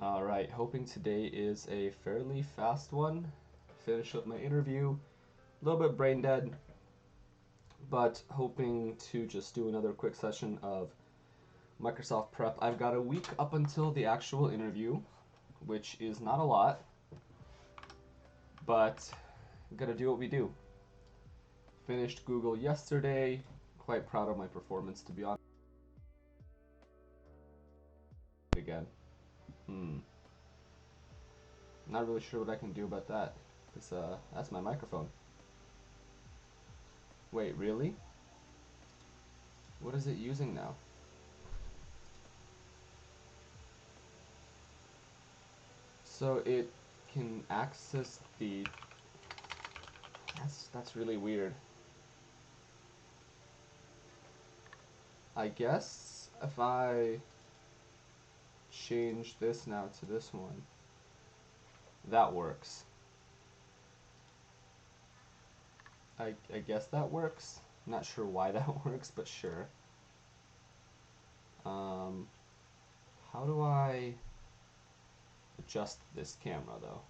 Alright, hoping today is a fairly fast one. Finish up my interview. A little bit brain dead, but hoping to just do another quick session of Microsoft Prep. I've got a week up until the actual interview, which is not a lot, but I'm gonna do what we do. Finished Google yesterday. Quite proud of my performance, to be honest. Again. Not really sure what I can do about that. Because that's my microphone. Wait, really? What is it using now? So it can access the... That's really weird. I guess if I change this now to this one, that works. I guess that works. Not sure why that works, but sure. How do I adjust this camera though?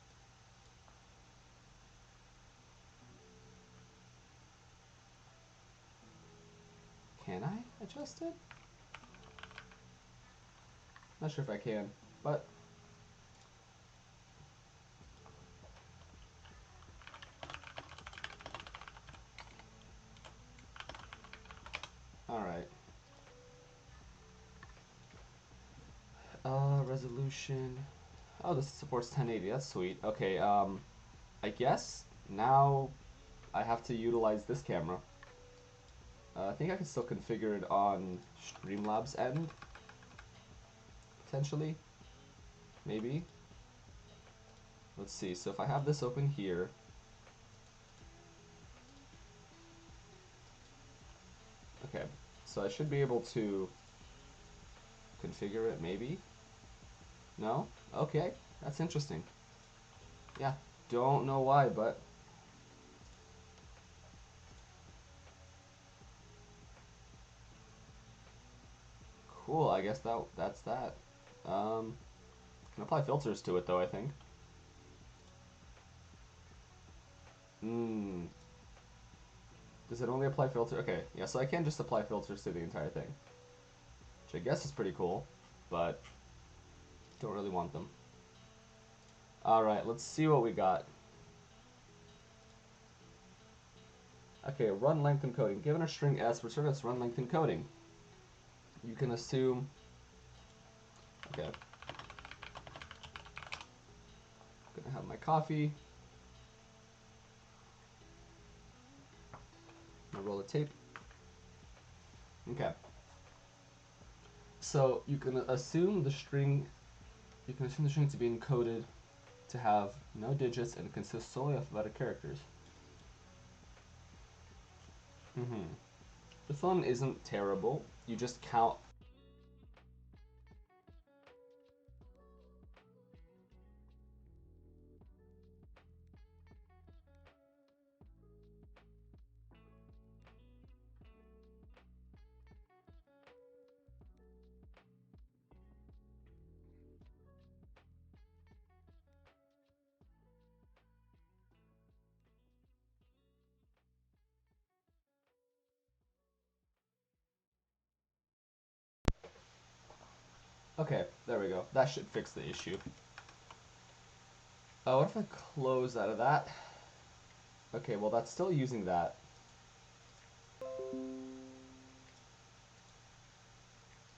Can I adjust it? Not sure if I can, but alright. Resolution. Oh, this supports 1080. That's sweet. Okay, I guess now I have to utilize this camera. I think I can still configure it on Streamlabs end, potentially. Maybe. Let's see. So if I have this open here, okay, so I should be able to configure it, maybe? No? Okay, that's interesting. Yeah, don't know why, but cool. I guess that's that. Can apply filters to it though, I think. Does it only apply filter? Okay, yeah, so I can just apply filters to the entire thing. Which I guess is pretty cool, but don't really want them. Alright, let's see what we got. Okay, run length encoding. Given a string s, return its run length encoding. You can assume... Okay. Gonna have my coffee. Gonna roll the tape. Okay. So you can assume the string to be encoded to have no digits and consist solely of alphabetic characters. This one isn't terrible. You just count. Okay, there we go. That should fix the issue. What if I close out of that? Okay, well that's still using that.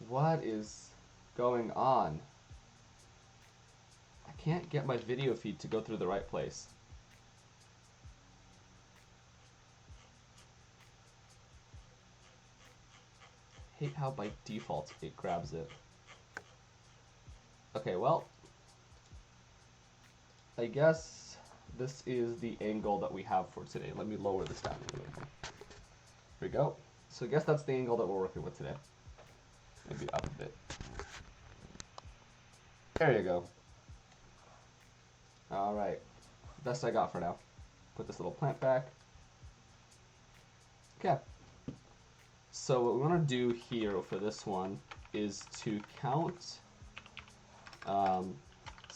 What is going on? I can't get my video feed to go through the right place. Hate how by default it grabs it. Okay, well, I guess this is the angle that we have for today. Let me lower this down a little bit. Here we go. So I guess that's the angle that we're working with today. Maybe up a bit. There you go. Alright. Best I got for now. Put this little plant back. Okay. So what we want to do here for this one is to count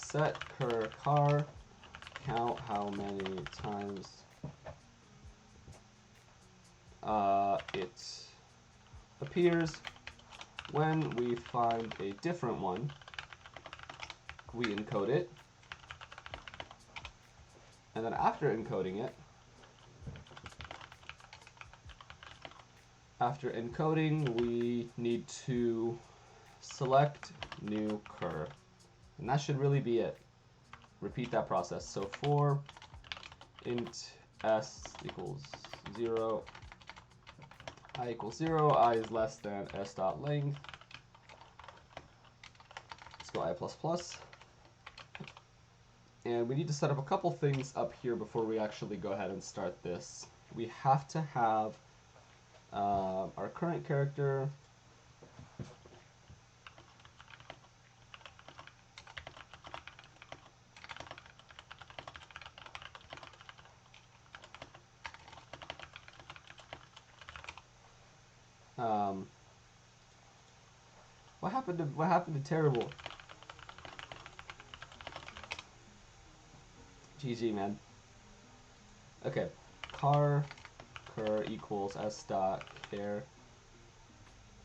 set cur car, count how many times it appears. When we find a different one, we encode it. And then after encoding it, we need to select new cur. And that should really be it. Repeat that process. So for int s equals 0, I equals 0, I is less than s dot length. Let's go I plus plus. And we need to set up a couple things up here before we actually go ahead and start this. We have to have our current character what happened to terrible? GG, man. Okay, cur equals s dot char.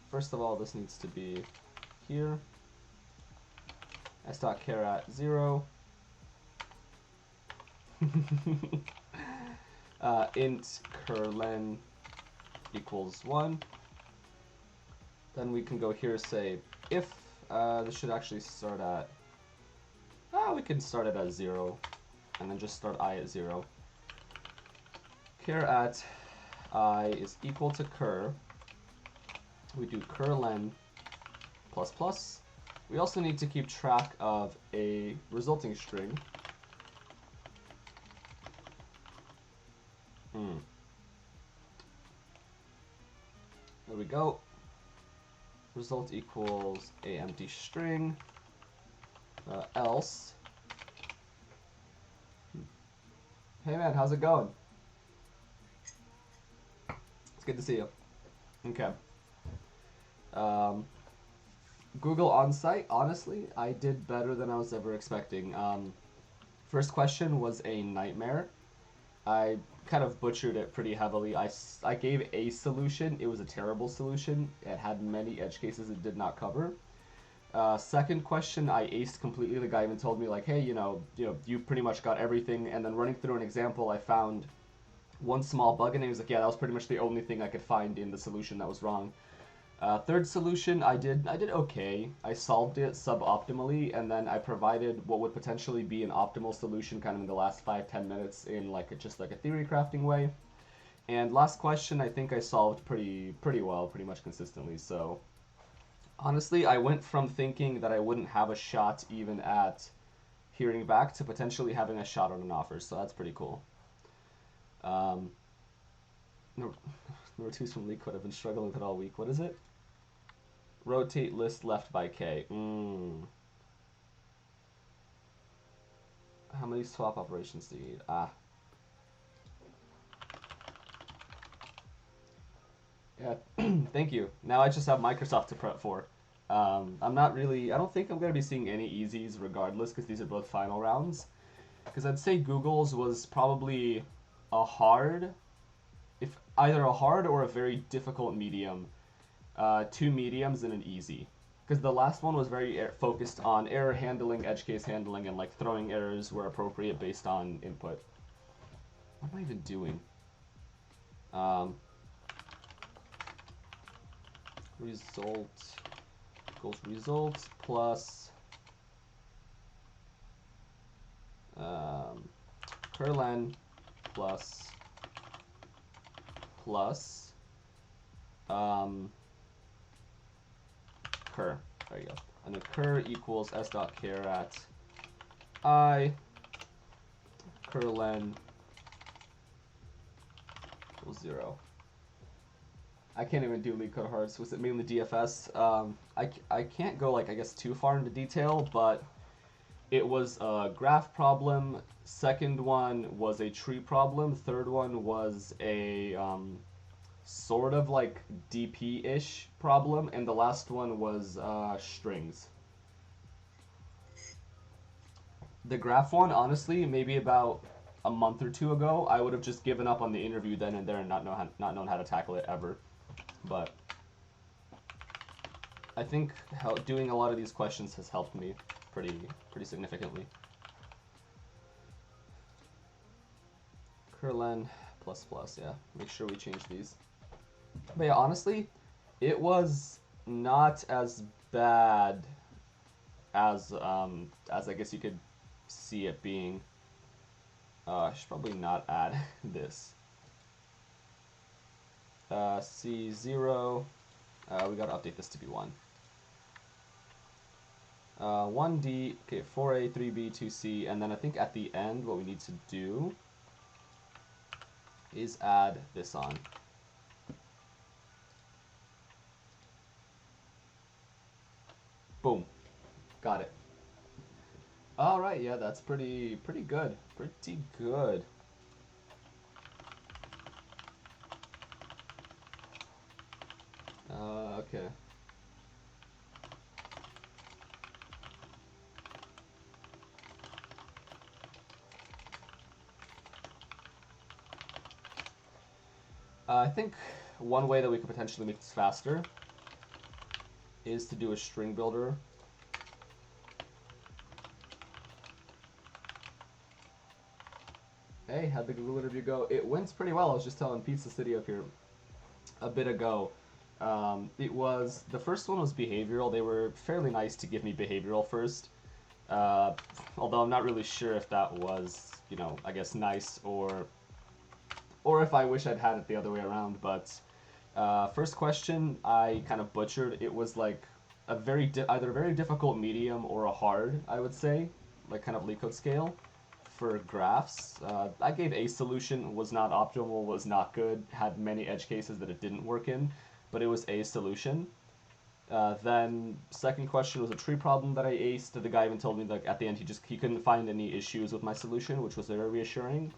First of all, this needs to be here. S dot char at 0. Int curlen equals 1. Then we can go here, say if this should actually start at we can start it at 0 and then just start I at 0. Char at I is equal to cur. We do curlen plus plus. We also need to keep track of a resulting string. There we go. Result equals a empty string. Else. Hey man, how's it going? It's good to see you. Okay. Google Onsite, honestly, I did better than I was ever expecting. First question was a nightmare. I kind of butchered it pretty heavily. I gave a solution. It was a terrible solution. It had many edge cases it did not cover. Second question, I aced completely. The guy even told me like, hey, you pretty much got everything. And then running through an example, I found one small bug, and he was like, yeah, that was pretty much the only thing I could find in the solution that was wrong. Third solution, I did okay. I solved it suboptimally, and then I provided what would potentially be an optimal solution kind of in the last 5-10 minutes in just like a theory crafting way. And last question, I think I solved pretty well, pretty much consistently. So honestly, I went from thinking that I wouldn't have a shot even at hearing back to potentially having a shot on an offer. So that's pretty cool. Number 2's from LeetCode. I've been struggling with it all week. What is it? Rotate list left by K. How many swap operations do you need? Yeah, thank you. Now I just have Microsoft to prep for. I don't think I'm going to be seeing any easies regardless, because these are both final rounds. Because I'd say Google's was probably either a hard or a very difficult medium. 2 mediums and an easy. Because the last one was very focused on error handling, edge case handling, and like throwing errors where appropriate based on input. What am I even doing? Result equals result plus curlen plus cur. There you go. And then cur equals s dot char at I curlen equals 0. I can't even do LeetCode Hearts. Was it mainly DFS? I can't go I guess too far into detail, but it was a graph problem. Second one was a tree problem. Third one was a sort of like DP-ish problem, and the last one was strings. The graph one, honestly, maybe about a month or two ago, I would have just given up on the interview then and there and not known how to tackle it ever. But I think doing a lot of these questions has helped me pretty significantly. Curlen ++, yeah. Make sure we change these. But yeah, honestly, it was not as bad as I guess you could see it being. I should probably not add this. C0. We gotta update this to be 1. 1D, okay, 4A, 3B, 2C, and then I think at the end what we need to do is add this on. Boom. Got it. Alright, yeah, that's pretty good. Pretty good. Okay. I think one way that we could potentially make this faster is to do a string builder. Hey, how'd the Google interview go? It went pretty well. I was just telling Pizza City up here a bit ago. The first one was behavioral. They were fairly nice to give me behavioral first. Although I'm not really sure if that was, I guess nice or if I wish I'd had it the other way around. But first question I kind of butchered. It was like either a very difficult medium or a hard, I would say, like kind of LeetCode scale for graphs. I gave a solution, was not optimal, was not good, had many edge cases that it didn't work in, but it was a solution. Then second question was a tree problem that I aced. The guy even told me like at the end he couldn't find any issues with my solution, which was very reassuring.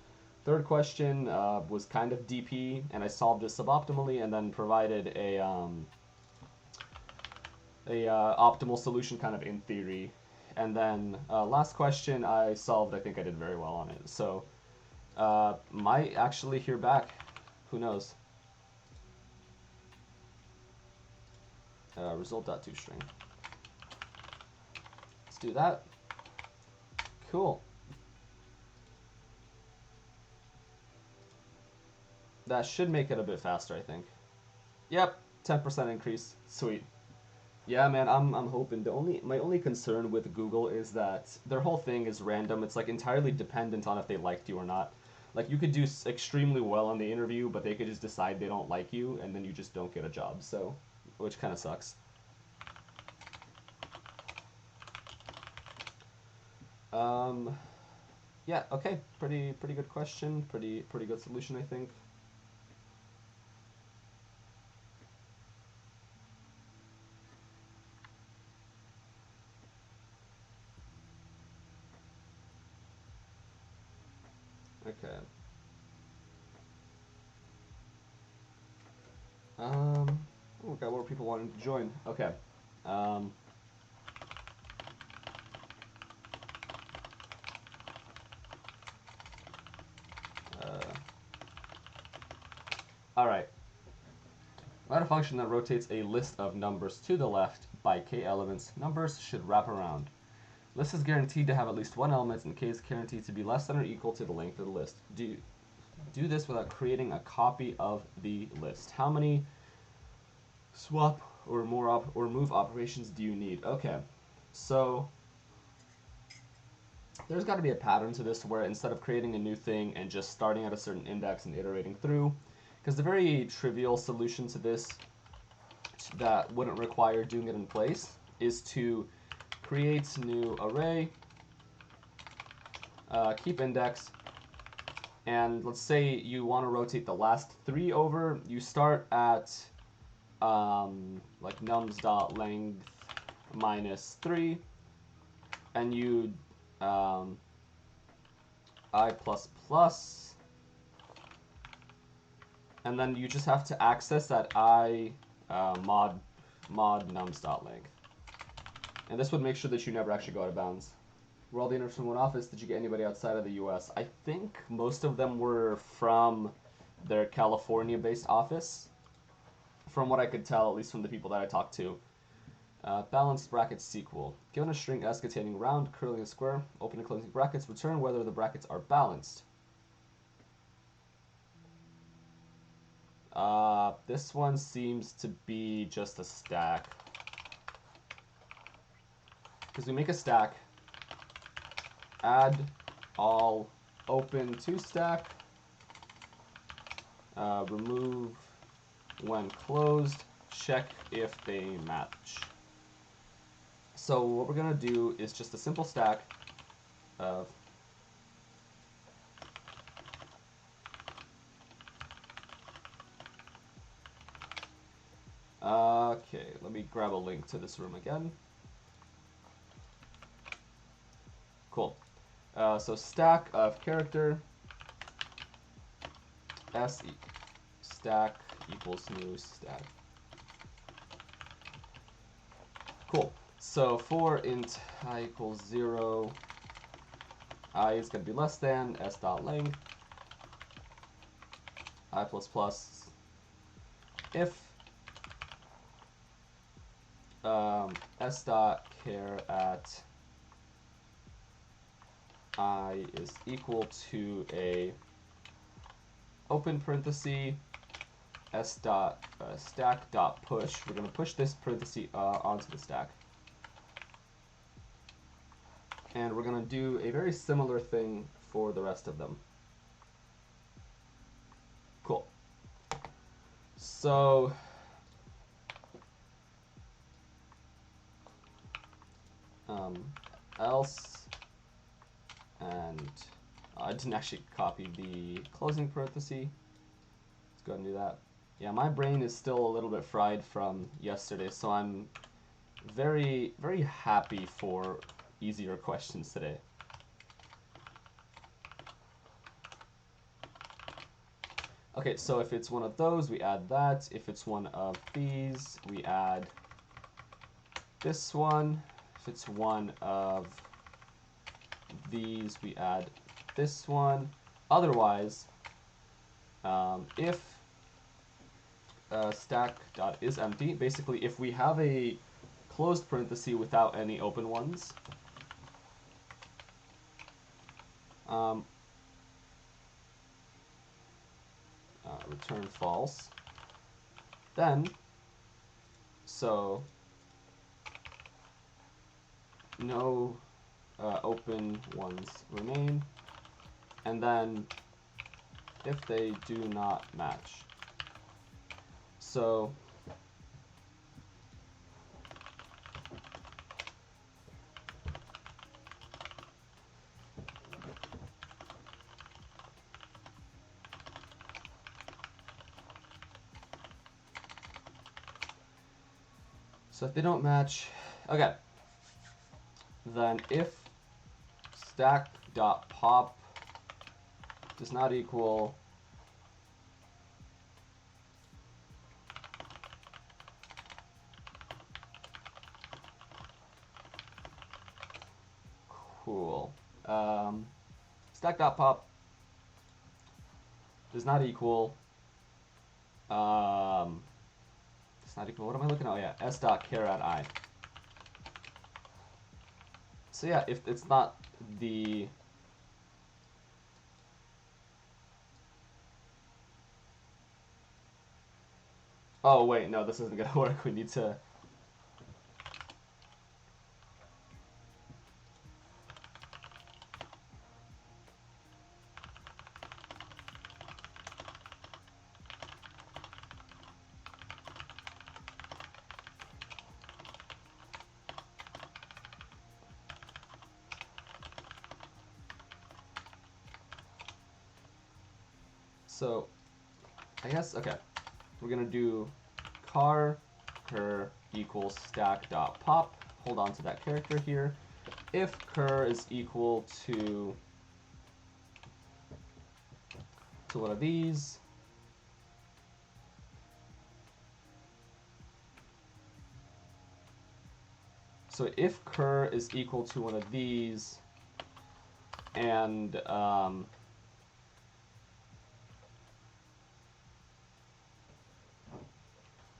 Third question was kind of DP, and I solved it suboptimally, and then provided a optimal solution kind of in theory. And then last question I solved. I think I did very well on it. So might actually hear back. Who knows? Result.toString. Let's do that. Cool. That should make it a bit faster, I think. Yep, 10% increase. Sweet. Yeah, man, I'm hoping. My only concern with Google is that their whole thing is random. It's like entirely dependent on if they liked you or not. Like you could do extremely well on the interview, but they could just decide they don't like you, and then you just don't get a job. So, which kind of sucks. Yeah, okay, pretty good question. Pretty good solution, I think. Okay. We got more people wanting to join. Okay. Um, all right. Write a function that rotates a list of numbers to the left by k elements. Numbers should wrap around. List is guaranteed to have at least one element, and k is guaranteed to be less than or equal to the length of the list. Do this without creating a copy of the list. How many swap or move operations do you need? Okay, so there's got to be a pattern to this where instead of creating a new thing and just starting at a certain index and iterating through, because the very trivial solution to this that wouldn't require doing it in place is to create new array, keep index, and let's say you want to rotate the last 3 over. You start at like nums.length -3, and you I++, and then you just have to access that I mod nums.length. And this would make sure that you never actually go out of bounds. Were all the interns from one office? Did you get anybody outside of the U.S.? I think most of them were from their California-based office, from what I could tell, at least from the people that I talked to. Balanced brackets SQL. Given a string S containing round, curly, and square, open and closing brackets, return whether the brackets are balanced. This one seems to be just a stack. Because we make a stack, add all open to stack, remove when closed, check if they match. So what we're going to do is just a simple stack of okay, let me grab a link to this room again. Cool. So stack of character s stack equals new stack. Cool. So for int I equals 0, I is going to be less than s dot length I plus plus if s dot char at I is equal to a open parenthesis s dot stack dot push. We're going to push this parenthesis onto the stack. And we're going to do a very similar thing for the rest of them. Cool. So else, and I didn't actually copy the closing parenthesis. Let's go ahead and do that. Yeah, my brain is still a little bit fried from yesterday, so I'm very, very happy for easier questions today. Okay, so if it's one of those, we add that. If it's one of these, we add this one. If it's one of these, we add this one. Otherwise, if stack.is empty, basically if we have a closed parenthesis without any open ones, return false. Then, so no open ones remain, and then if they do not match. So if they don't match, okay, then if stack.pop does not equal cool. Stack.pop does not equal what am I looking at? Oh yeah, s.char at I. So yeah, if it's not the oh wait, no, this isn't gonna work. We need to so I guess okay. We're gonna do char equals stack.pop. Hold on to that character here. If cur is equal to one of these, so if cur is equal to one of these, and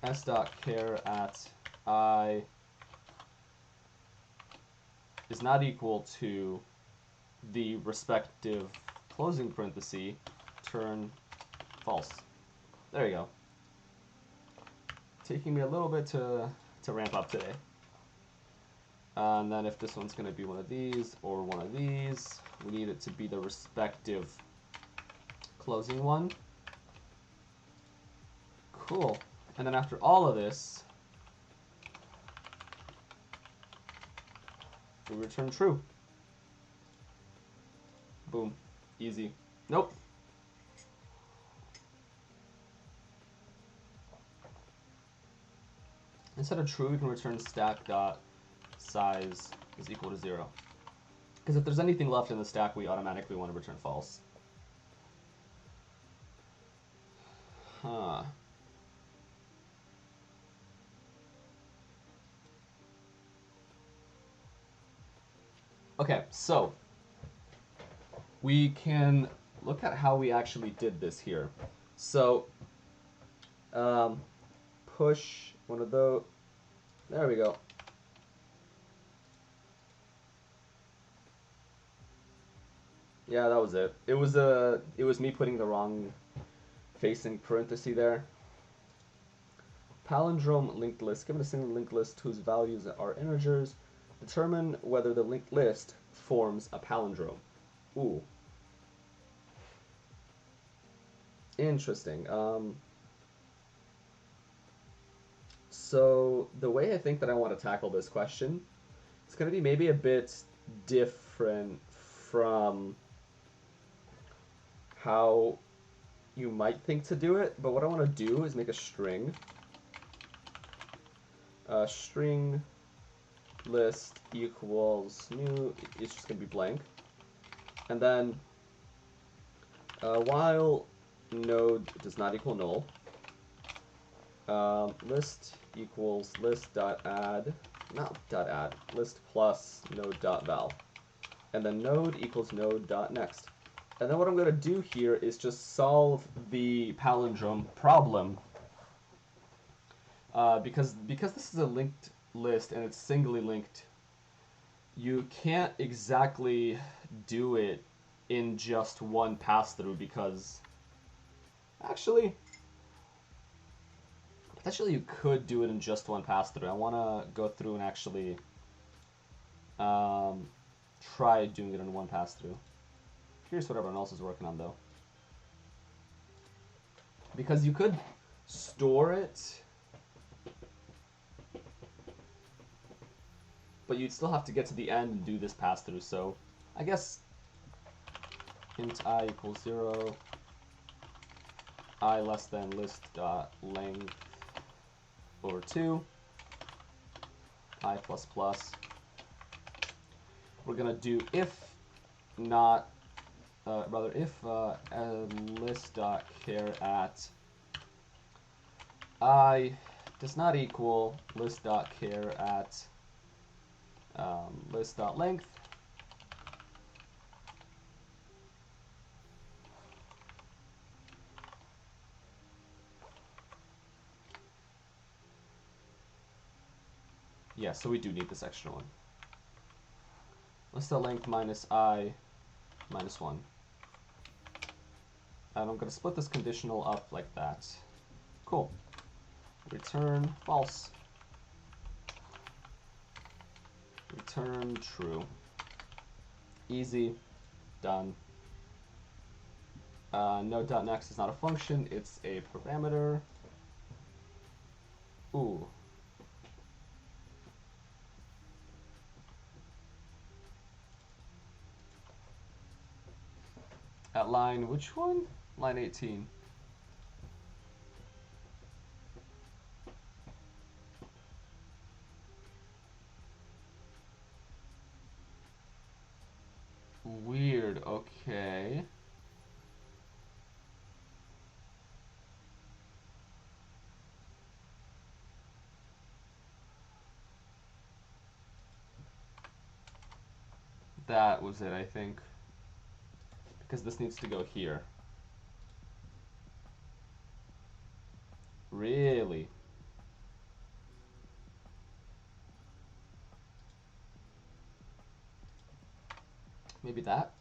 s dot char at I is not equal to the respective closing parenthesis, turn false. There you go. Taking me a little bit to ramp up today. And then if this one's going to be one of these or one of these, we need it to be the respective closing one. Cool. And then after all of this, we return true. Boom. Easy. Nope. Instead of true, we can return stack dot size is equal to 0. Because if there's anything left in the stack, we automatically want to return false. Huh. Okay, so we can look at how we actually did this here. So push one of those. There we go. Yeah, that was it. It was me putting the wrong facing parenthesis there. Palindrome linked list. Given a single linked list whose values are integers, determine whether the linked list forms a palindrome. Ooh. Interesting. So the way I think that I want to tackle this question, it's going to be maybe a bit different from how you might think to do it, but what I want to do is make a string. String list equals new, it's just going to be blank. And then while node does not equal null, list equals list dot add, not dot add, list plus node dot val. And then node equals node dot next. And then what I'm going to do here is just solve the palindrome problem. Because this is a linked list and it's singly linked, you can't exactly do it in just one pass-through because actually you could do it in just one pass-through. I want to go through and actually try doing it in one pass-through. Curious what everyone else is working on though. Because you could store it, but you'd still have to get to the end and do this pass-through. So I guess int I equals 0, I less than list dot length over 2, I plus plus. We're gonna do if not, if list dot char at I does not equal list dot char at list dot length. Yeah, so we do need this extra one. List dot length minus I minus 1. And I'm going to split this conditional up like that. Cool. Return false. Return true. Easy. Done. Node.next is not a function, it's a parameter. Ooh. At line, which one? Line 18. Weird, okay. That was it, I think. because this needs to go here. Really? Maybe that?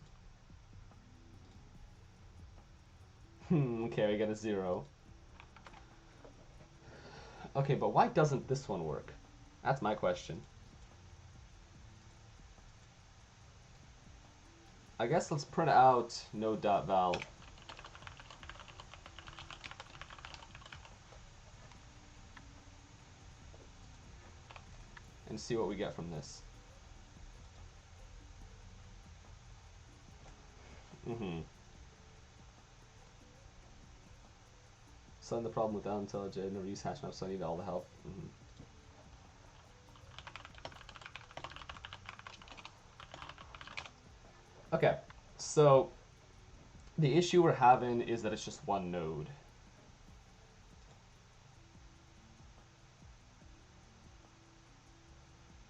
Okay, I get a 0. Okay, but why doesn't this one work? That's my question. I guess let's print out node.val. And see what we get from this. Solving the problem without intelligent never use hash maps, so I need all the help. Okay, so the issue we're having is that it's just one node.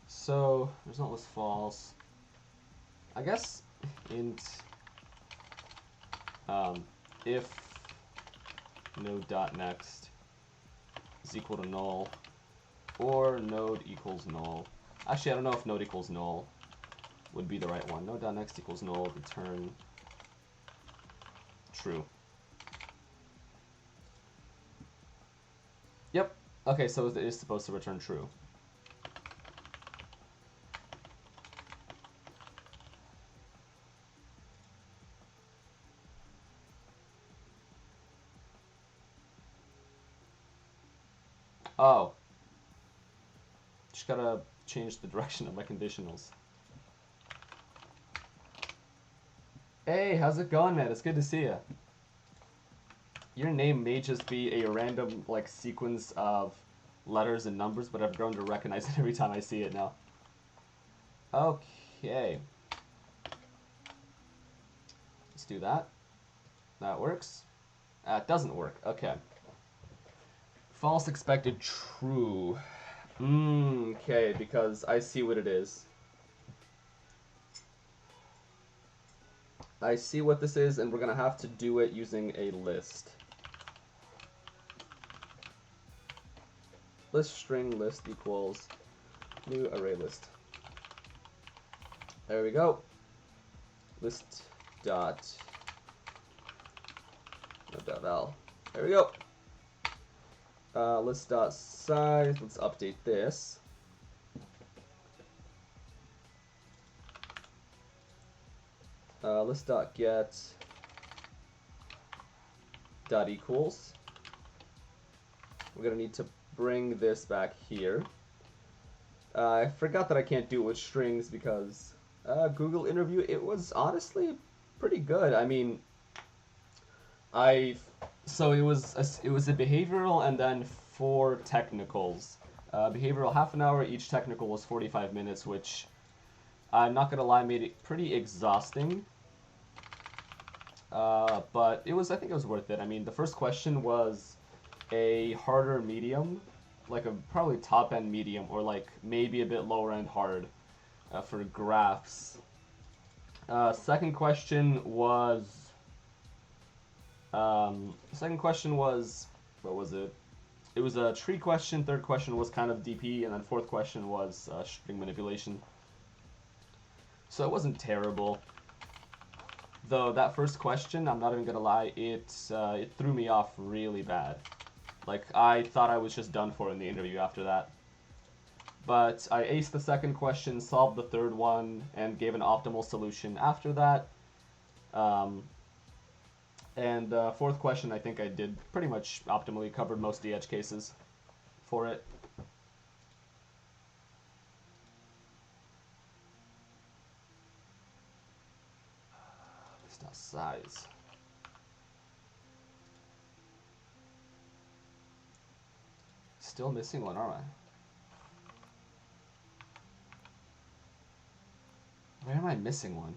So result was false. I guess int if node.next is equal to null or node equals null. Actually, I don't know if node equals null would be the right one. Node.next equals null, return true. Yep. Okay, so it is supposed to return true. Oh. Just gotta change the direction of my conditionals. Hey, how's it going, man? It's good to see you. Your name may just be a random, like, sequence of letters and numbers, but I've grown to recognize it every time I see it now. Okay. Let's do that. That works. That doesn't work. Okay. False expected true. Okay, because I see what it is. I see what this is, and we're going to have to do it using a list. List string list equals new array list. There we go. List dot val. There we go. List dot size. Let's update this. List dot get dot equals. We're gonna need to bring this back here. I forgot that I can't do it with strings because Google interview, it was honestly pretty good. I mean, so it was a behavioral and then 4 technicals. Behavioral half an hour, each technical was 45 minutes, which I'm not gonna lie, made it pretty exhausting. But I think it was worth it. I mean, the first question was a harder medium, like a probably top end medium, or like maybe a bit lower end hard for graphs. Second question was what was it? It was a tree question. Third question was kind of DP, and then fourth question was string manipulation. So it wasn't terrible. Though that first question, I'm not even gonna lie, it threw me off really bad. Like, I thought I was just done for in the interview after that. But I aced the second question, solved the third one, and gave an optimal solution after that. And fourth question, I think I did pretty much optimally, covered most of the edge cases for it. Size. Still missing one, aren't I? Where am I missing one?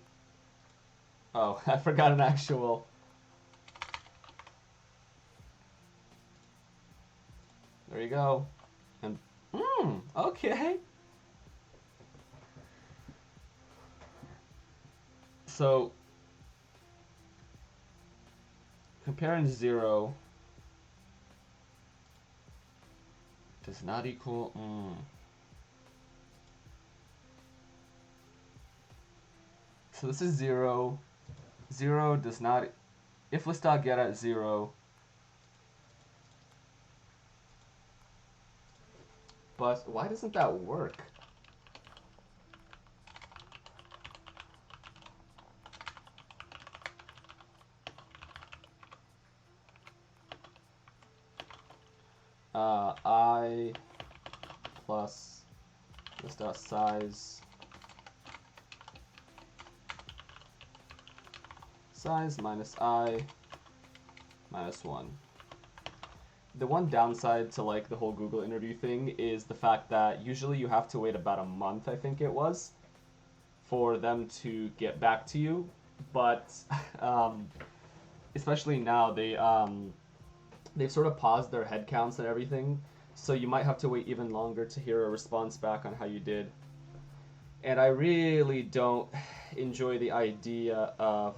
Oh, I forgot an actual. There you go. And okay. So comparing 0 does not equal... So this is 0. 0 does not... If list.get at 0... But why doesn't that work? I plus list.size size minus I minus 1. The one downside to like the whole Google interview thing is the fact that usually you have to wait about a month, I think it was, for them to get back to you. But especially now, they've sort of paused their head counts and everything, so you might have to wait even longer to hear a response back on how you did. And I really don't enjoy the idea of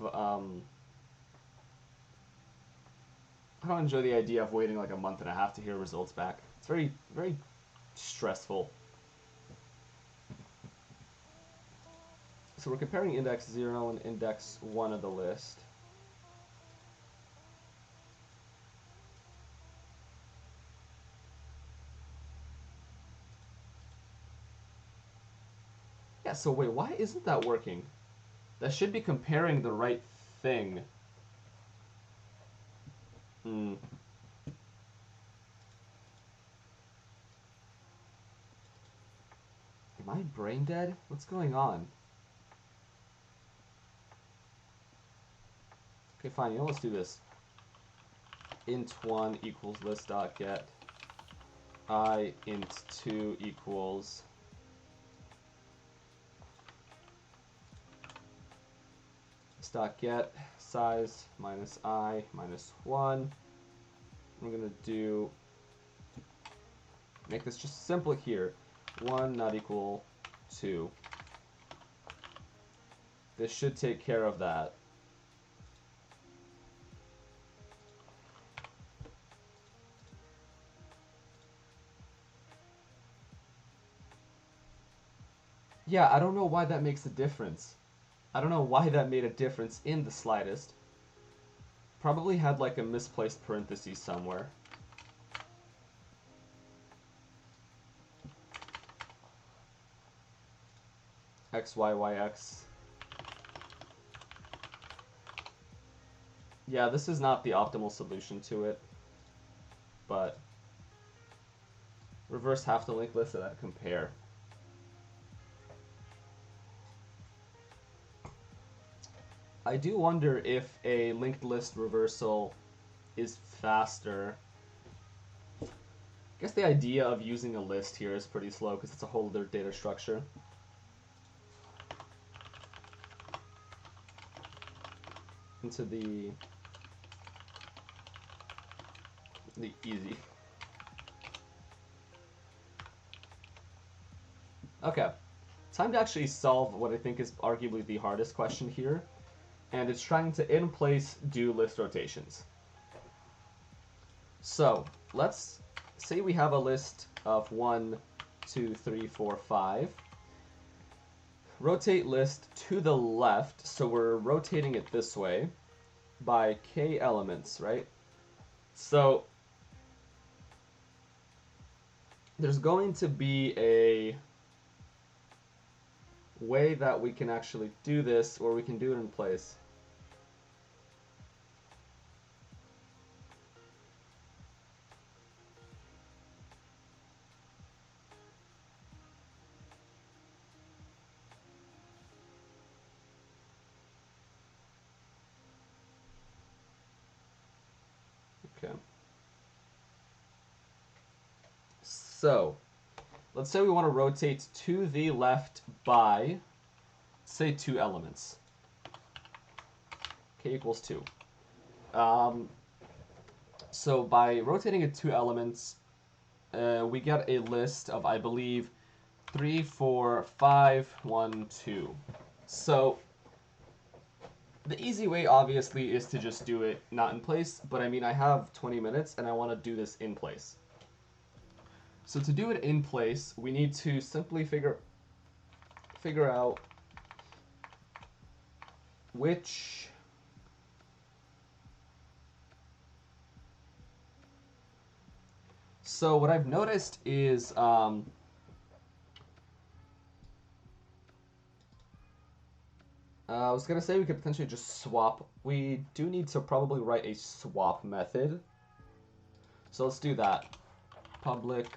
I don't enjoy the idea of waiting like a month and a half to hear results back. It's very, very stressful. So we're comparing index 0 and index 1 of the list. Yeah, so wait, why isn't that working? That should be comparing the right thing. Am I brain dead? What's going on? Okay, fine, let's do this. int1 equals list.get. I int2 equals list.get size minus I minus 1. We're going to make this just simple here. 1 not equal 2. This should take care of that. Yeah, I don't know why that makes a difference. I don't know why that made a difference in the slightest. Probably had like a misplaced parenthesis somewhere. X, Y, Y, X. Yeah, this is not the optimal solution to it, but reverse half the linked list and then compare. I do wonder if a linked list reversal is faster. I guess the idea of using a list here is pretty slow because it's a whole other data structure. Into the easy. Okay, time to actually solve what I think is arguably the hardest question here, and it's trying to in place do list rotations. So let's say we have a list of 1, 2, 3, 4, 5. Rotate list to the left, so we're rotating it this way by k elements, right? So there's going to be a way that we can actually do this, or we can do it in place. Okay. So let's say we want to rotate to the left by, say, 2 elements. K equals 2. So by rotating it 2 elements, we get a list of, I believe, 3, 4, 5, 1, 2. So The easy way, obviously, is to just do it not in place, but I mean, I have 20 minutes and I want to do this in place. So to do it in place, we need to simply figure out which so what I've noticed is I was gonna say we could potentially just swap. We do need to probably write a swap method. So let's do that. Public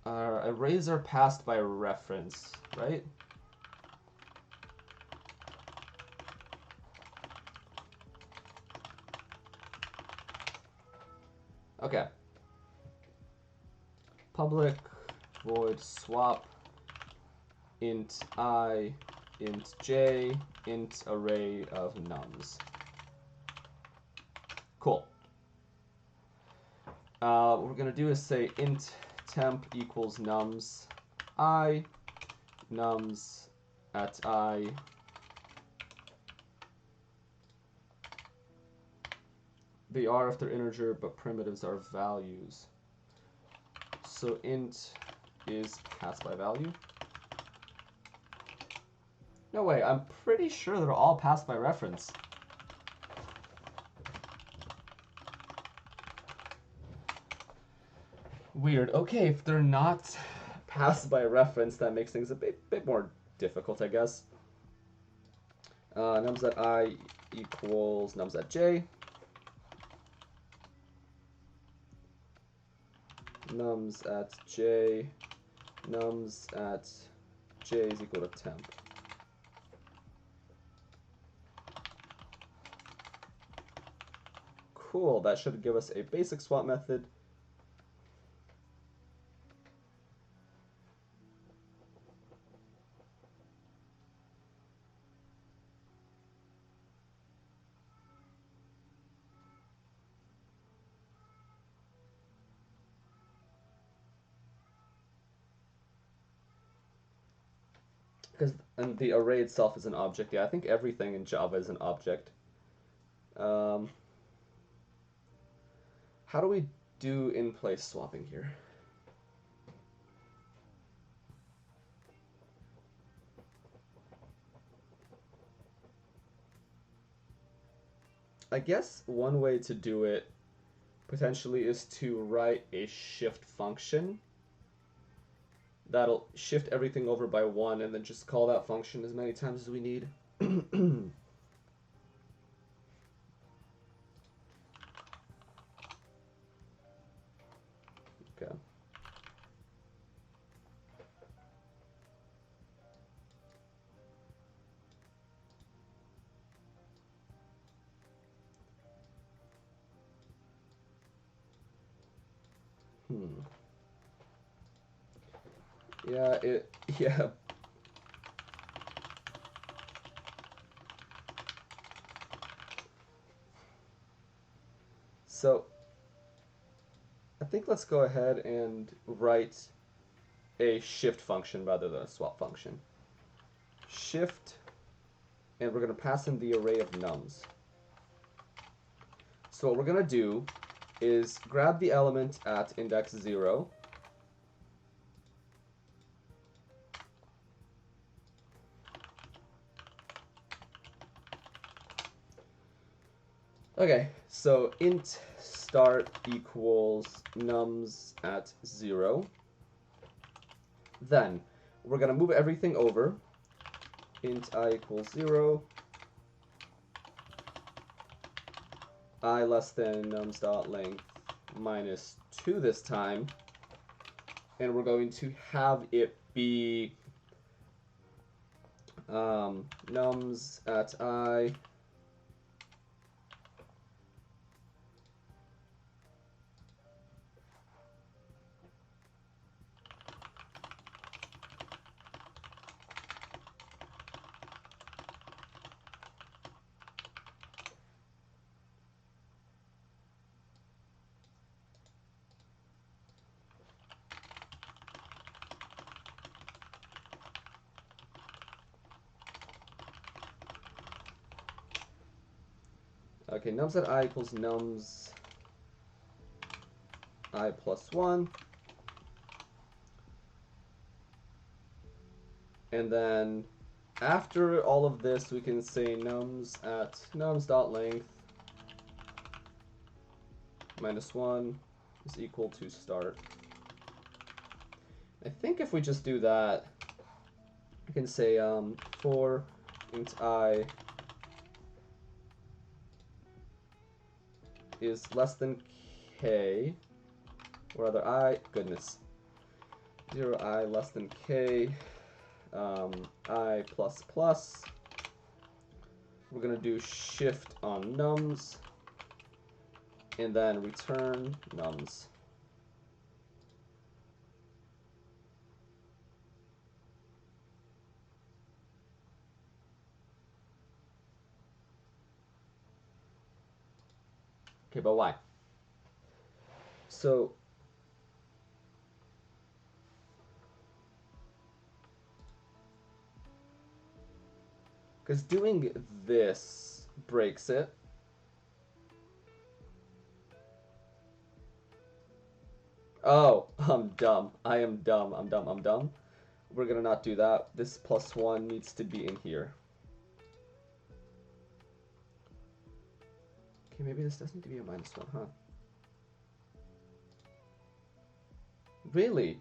arrays are passed by reference, right? Okay. Public void swap int I, int j, int array of nums. Cool. What we're going to do is say int temp equals nums I, nums at I, they are if they're integer, but primitives are values. So int is passed by value. No way, I'm pretty sure they're all passed by reference. Weird. Okay, if they're not passed by reference, that makes things a bit more difficult, I guess. Nums at I equals nums at j. Nums at j. Nums at j is equal to temp. Cool, that should give us a basic swap method. And the array itself is an object. Yeah, I think everything in Java is an object. How do we do in-place swapping here? I guess one way to do it potentially is to write a shift function that'll shift everything over by 1 and then just call that function as many times as we need. Okay. Yeah, yeah. So, I think let's go ahead and write a shift function rather than a swap function. Shift, and we're going to pass in the array of nums. So what we're going to do is grab the element at index 0, okay, so int start equals nums at 0. Then we're going to move everything over. Int I equals 0. I less than nums dot length minus 2 this time. And we're going to have it be nums at I Okay, nums at I equals nums I plus 1. And then after all of this, we can say nums at nums.length minus 1 is equal to start. I think if we just do that, we can say for int I is less than k, or rather I, goodness, 0I less than k, I plus plus. We're going to do shift on nums, and then return nums. Okay, but why? So because doing this breaks it. Oh, I'm dumb. I am dumb. I'm dumb. I'm dumb. We're gonna not do that. This plus 1 needs to be in here. Okay, maybe this doesn't need to be a minus 1, huh? Really?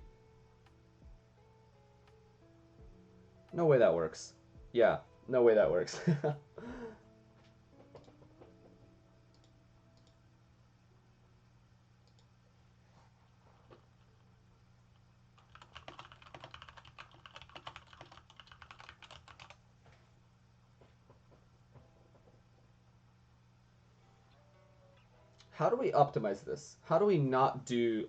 No way that works. Yeah, no way that works. How do we optimize this? How do we not do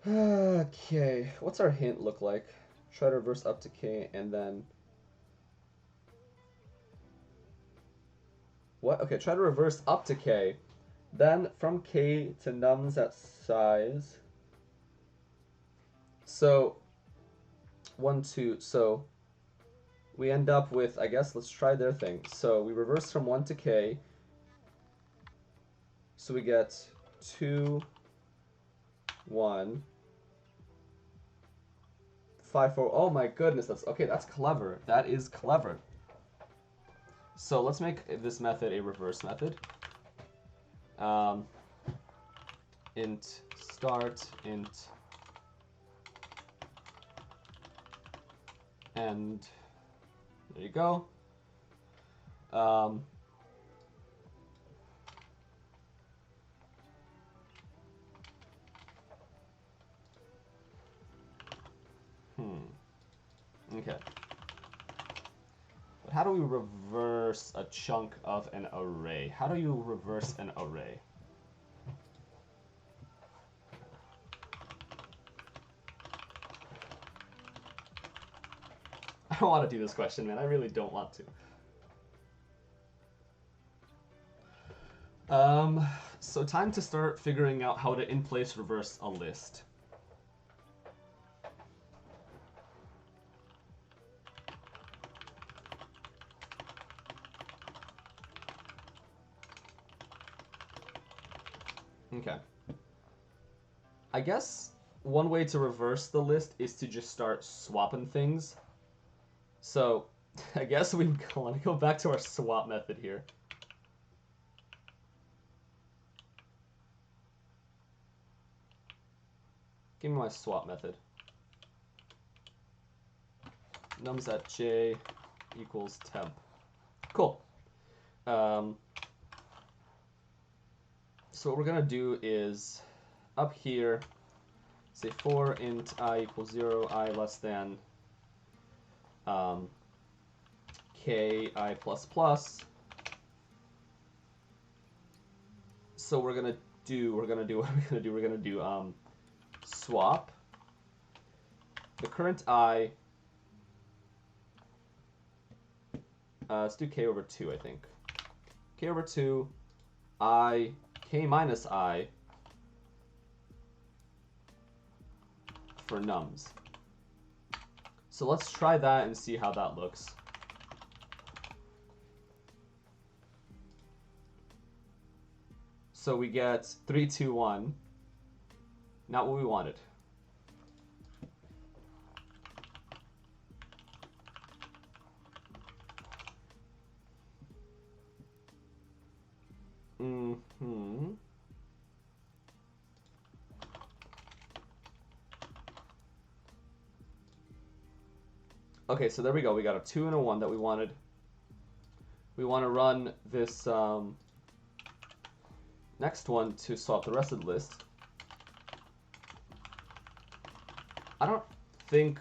okay, what's our hint look like? Try to reverse up to k and then what? Okay, try to reverse up to k. Then from k to nums at size. So 1, 2, so we end up with, I guess, let's try their thing. So we reverse from 1 to k. So we get 2, 1, 5, 4. Oh my goodness, that's okay, that's clever. That is clever. So let's make this method a reverse method. Int start, int end. There you go. Okay. But how do we reverse a chunk of an array? How do you reverse an array? I don't want to do this question, man. I really don't want to. So time to start figuring out how to in-place reverse a list. Okay. I guess one way to reverse the list is to just start swapping things. So I guess we want to go back to our swap method here. Give me my swap method. Nums at j equals temp. Cool. So what we're going to do is up here, say for int I equals 0, I less than k I plus plus. So we're going to do, what are we going to do? We're going to do swap the current I Let's do k over 2, I think. K over 2, I, k minus I for nums. So let's try that and see how that looks. So we get 3, 2, 1. Not what we wanted. Mm-hmm. Okay, so there we go. We got a 2 and a 1 that we wanted. We want to run this next one to swap the rest of the list. I don't think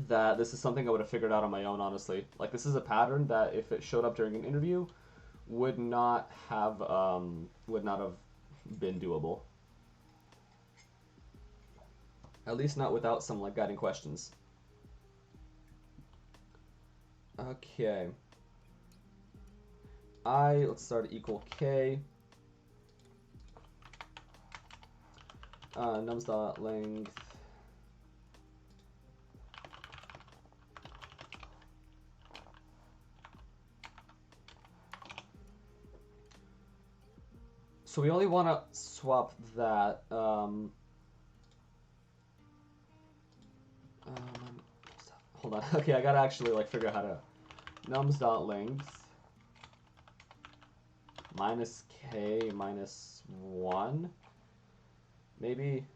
that this is something I would have figured out on my own, honestly. Like, this is a pattern that if it showed up during an interview, would not have been doable. At least not without some like guiding questions. Okay. Let's start at equal k. Nums dot length. So we only want to swap that. Hold on. Okay, I gotta actually like figure out how to nums dot length minus k minus 1. Maybe.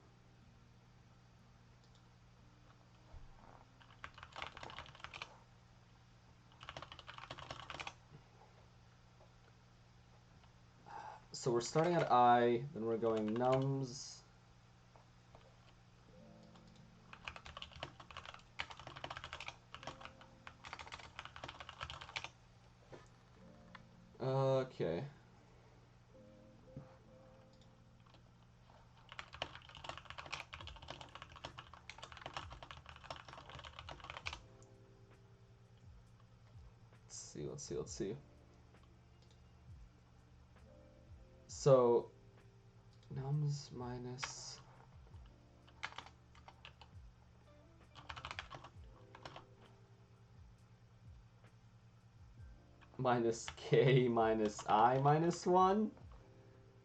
So we're starting at I, then we're going nums. Okay. Let's see. So, nums minus k minus I minus 1?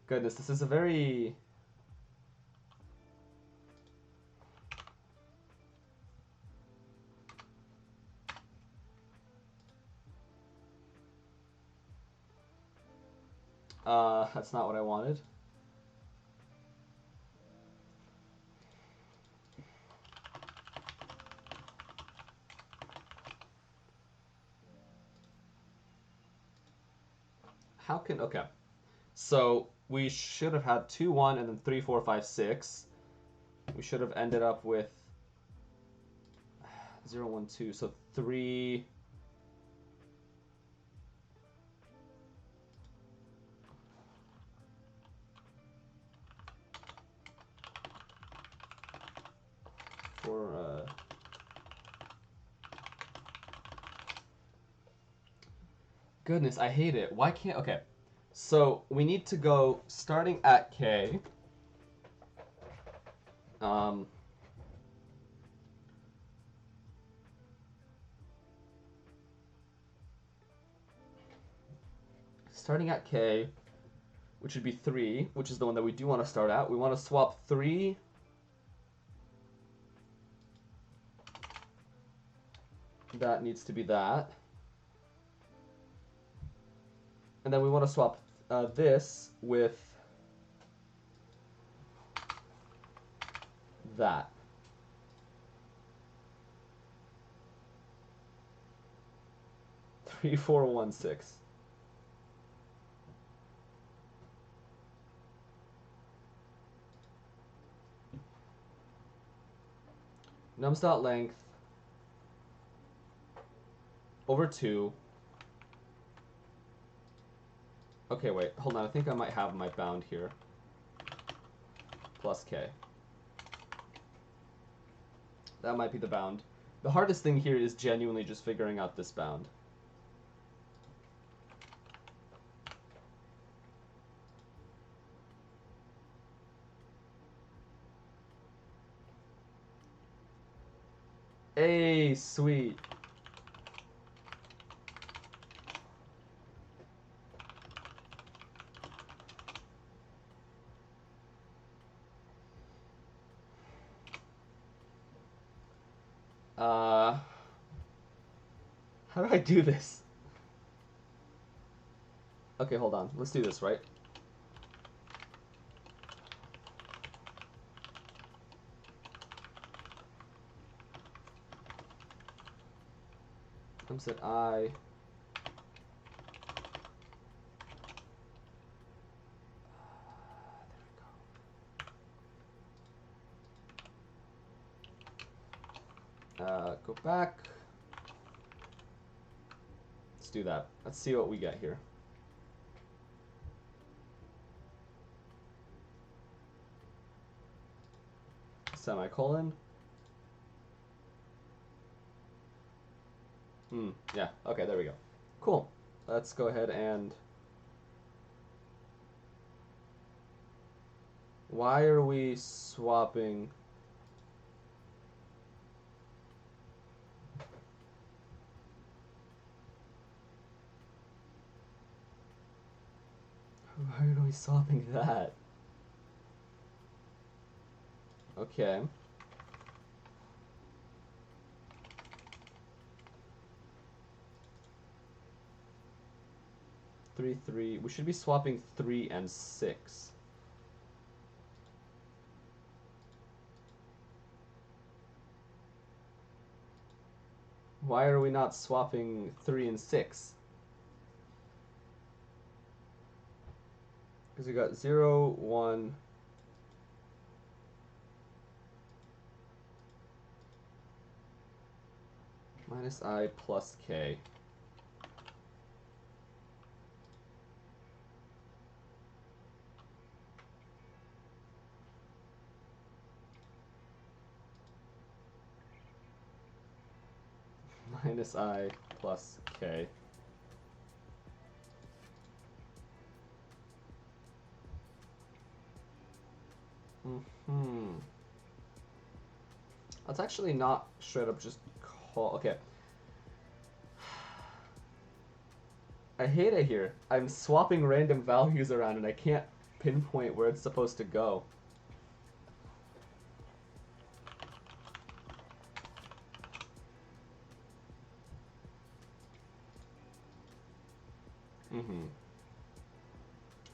Goodness, this is a very... that's not what I wanted. How can... Okay. So, we should have had 2, 1, and then 3, 4, 5, 6. We should have ended up with 0, 1, 2. So, 3... Goodness, I hate it. Why can't... Okay. So, we need to go starting at k. Starting at k, which would be 3, which is the one that we do want to start at. We want to swap 3... That needs to be that. And then we want to swap this with that. Three, 4, 1, 6. Nums dot length over 2. Okay, wait, hold on. I think I might have my bound here. Plus k. That might be the bound. The hardest thing here is genuinely just figuring out this bound. Hey, sweet. How do I do this? Okay, hold on. Let's do this, right? Comes at I. Go back. Let's do that. Let's see what we get here. Semicolon. Yeah, okay, there we go. Cool. Let's go ahead and... Why are we swapping... Why are we swapping that? Okay. Three, three. We should be swapping 3 and 6. Why are we not swapping 3 and 6? Because we got 0, 1... minus I plus K. Minus I plus K. Let's actually not straight up just call... Okay. I hate it here. I'm swapping random values around and I can't pinpoint where it's supposed to go.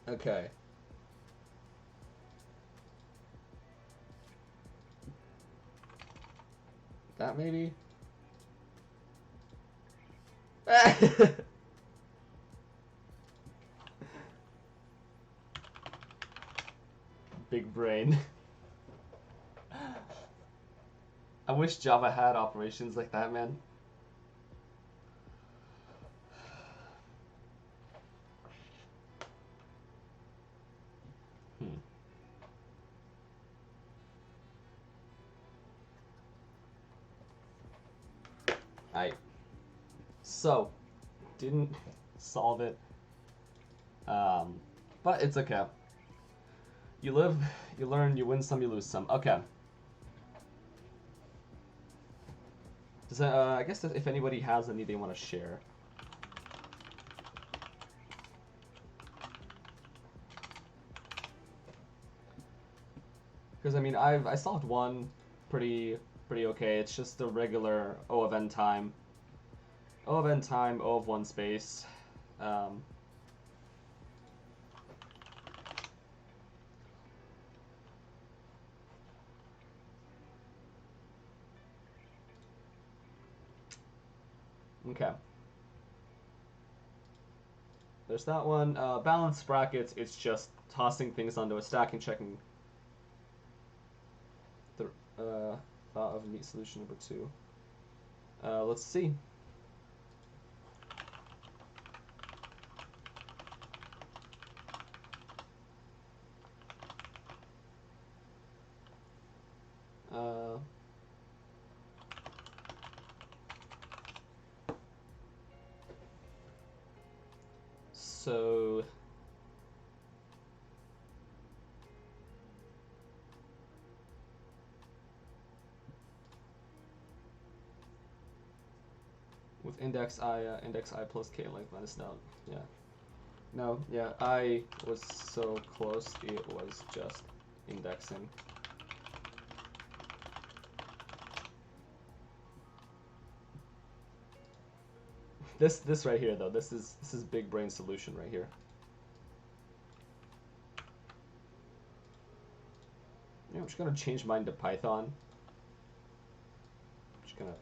Okay. That maybe? Big brain. I wish Java had operations like that, man. Alright. So, didn't solve it. But it's okay. You live, you learn, you win some, you lose some. Okay. Does that, I guess that if anybody has any they want to share. Because I mean, I solved one pretty okay. It's just the regular O of n time. O of n time, O of 1 space. Okay. There's that one. Balanced brackets, it's just tossing things onto a stack and checking the thought of neat solution number 2. Let's see. So with index I plus k length minus node. Yeah. No, yeah, I was so close, it was just indexing. This right here though, this is big brain solution right here. Yeah, I'm just gonna change mine to Python. Just gonna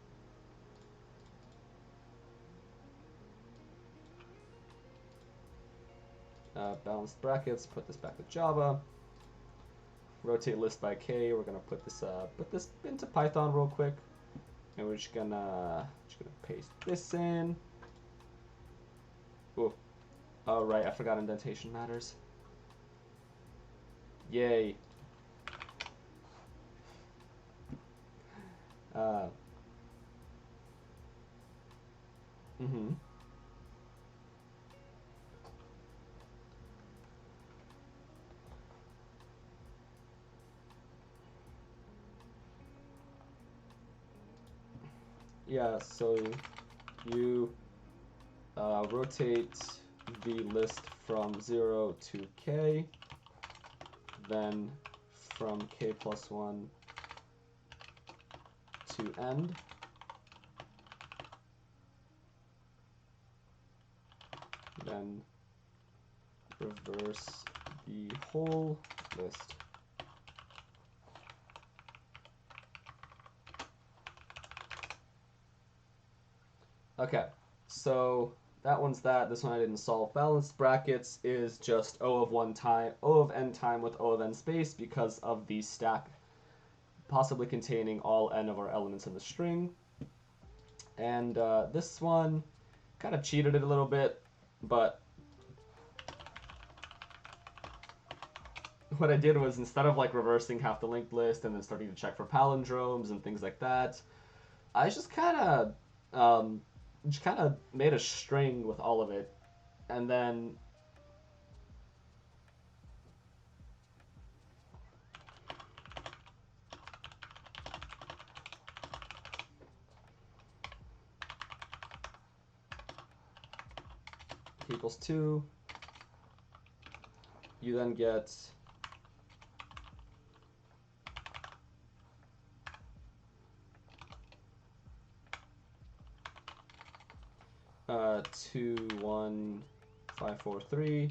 balanced brackets, put this back to Java. Rotate list by k. We're gonna put this into Python real quick, and we're just gonna paste this in. Oh, oh right, I forgot indentation matters. Yay. Mm-hmm. Yeah, so you rotate the list from 0 to k, then from k plus 1 to end. Then reverse the whole list. Okay, so that one's that. This one I didn't solve. Balanced brackets is just O of n time with O of n space because of the stack possibly containing all n of our elements in the string. And this one kind of cheated it a little bit, but what I did was instead of like reversing half the linked list and then starting to check for palindromes and things like that, I just kind of made a string with all of it, and then equals 2. You then get 2, 1, 5, 4, 3.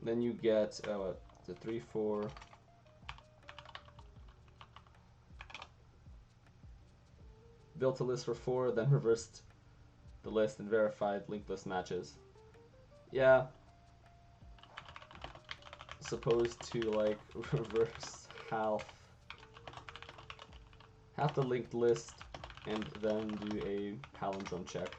Then you get the 3, 4. Built a list for 4, then reversed the list and verified linked list matches. Yeah. Supposed to like reverse half the linked list and then do a palindrome check.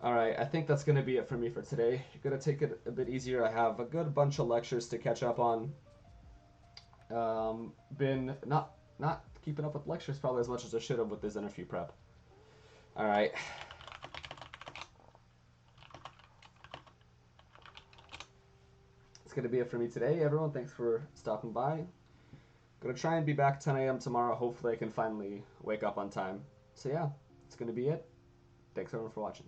Alright, I think that's going to be it for me for today. Gonna take it a bit easier. I have a good bunch of lectures to catch up on. Been not keeping up with lectures probably as much as I should have with this interview prep. Alright. It's going to be it for me today, everyone. Thanks for stopping by. Gonna try and be back 10 a.m. tomorrow. Hopefully I can finally wake up on time. So yeah, it's going to be it. Thanks everyone for watching.